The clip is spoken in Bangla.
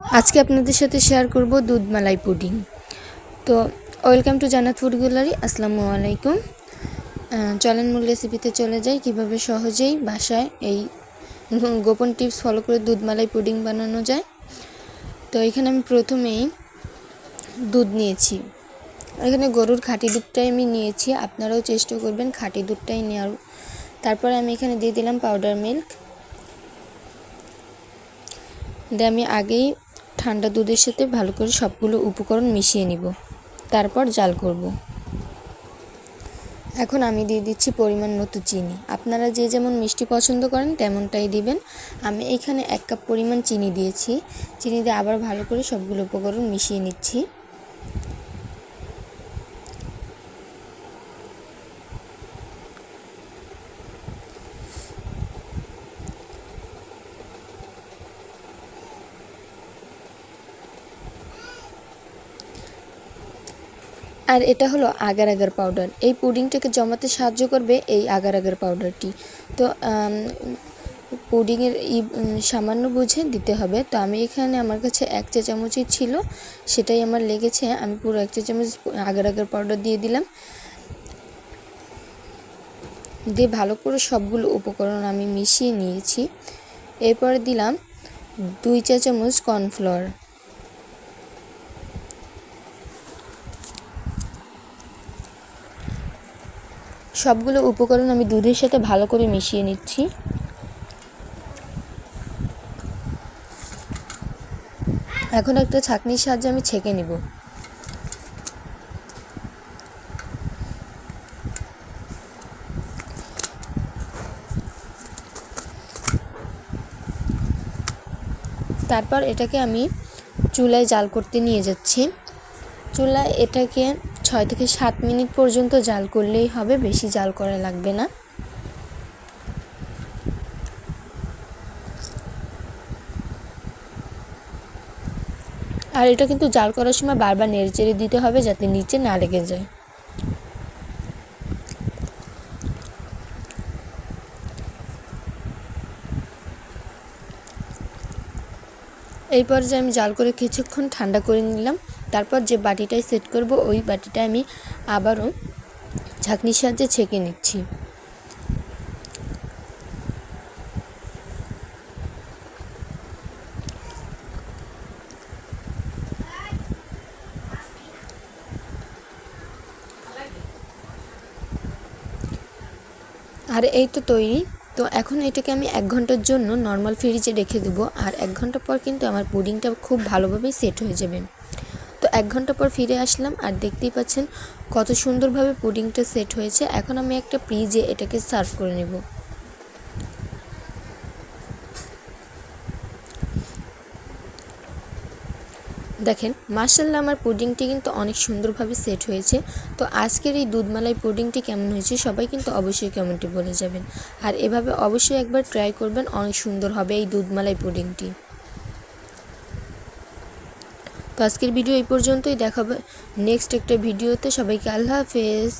আজকে আপনাদের সাথে শেয়ার করব দুধ মালাই পুডিং। তো ওয়েলকাম টু জান্নাত ফুড গ্যালারি। আসসালামু আলাইকুম। চলেন মূল রেসিপিতে চলে যাই, কিভাবে সহজেই বাসায় এই গোপন টিপস ফলো করে দুধ মালাই পুডিং বানানো যায়। তো এখানে আমি প্রথমেই দুধ নিয়েছি, এখানে গরুর খাঁটি দুধটাই আমি নিয়েছি, আপনারাও চেষ্টা করবেন খাঁটি দুধটাই নেওয়ার। তারপরে আমি এখানে দিয়ে দিলাম পাউডার মিল্ক। আমি আগেই ঠান্ডা দুধের সাথে ভালো করে সবগুলো উপকরণ মিশিয়ে নিব, তারপর জাল করব। এখন আমি দিয়ে দিচ্ছি পরিমাণ মতো চিনি। আপনারা যে যেমন মিষ্টি পছন্দ করেন তেমনটাই দিবেন। আমি এখানে 1 কাপ পরিমাণ চিনি দিয়েছি। চিনি দিয়ে আবার ভালো করে সবগুলো উপকরণ মিশিয়ে নিচ্ছি। আর এটা হলো আগার আগার পাউডার। এই পুডিংটাকে জমাতে সাহায্য করবে এই আগার আগার পাউডারটি। তো পুডিংয়ের সামান্য বুঝে দিতে হবে। তো আমি এখানে আমার কাছে 1 চা চামচই ছিল, সেটাই আমার লেগেছে। আমি পুরো 1 চা চামচ আগার আগার পাউডার দিয়ে দিলাম। দিয়ে ভালো করে সবগুলো উপকরণ আমি মিশিয়ে নিয়েছি। এরপরে দিলাম 2 চা চামচ কর্নফ্লাওয়ার। সবগুলো উপকরণ আমি দুধের সাথে ভালো করে মিশিয়ে নিচ্ছি। এখন একটা ছাঁকনির সাহায্যে আমি ছেঁকে নিব। তারপর এটাকে আমি চুলায় জাল করতে নিয়ে যাচ্ছি। চুলায় এটাকে 6 থেকে 7 মিনিট পর্যন্ত জাল করলেই হবে, বেশি জাল করা লাগবে না। আর এটা কিন্তু জাল করার সময় বারবার নেড়েচেড়ে দিতে হবে যাতে নিচে না লেগে যায়। এই পর্যায়ে আমি জাল করে কিছুক্ষণ ঠান্ডা করে নিলাম। তারপর যে বাটিটায় সেট করব ওই বাটিটা আমি আবারও ছাঁকনির সাহায্যে ছেঁকে নিচ্ছি। আর এই তো তৈরি। তো এখন এটাকে আমি 1 ঘন্টার জন্য নর্মাল ফ্রিজে রেখে দেবো। আর 1 ঘন্টা পর কিন্তু আমার পুডিংটা খুব ভালোভাবে সেট হয়ে যাবে। তো 1 ঘন্টা পর ফিরে আসলাম, আর দেখতেই পাচ্ছেন কত সুন্দরভাবে পুডিংটা সেট হয়েছে। এখন আমি একটা ফ্রিজে এটাকে সার্ভ করে নেব। দেখেন মাশাআল্লাহ, আমার পুডিংটি কিন্তু অনেক সুন্দরভাবে সেট হয়েছে। তো আজকের এই দুধ মালাই পুডিংটি কেমন হয়েছে সবাই কিন্তু অবশ্যই কমেন্টে বলে যাবেন। আর এভাবে অবশ্যই একবার ট্রাই করবেন, অনেক সুন্দর হবে এই দুধ মালাই পুডিংটি। তো আজকের ভিডিও এই পর্যন্তই, দেখাবে নেক্সট একটা ভিডিওতে। সবাইকে আল্লাহ হাফেজ।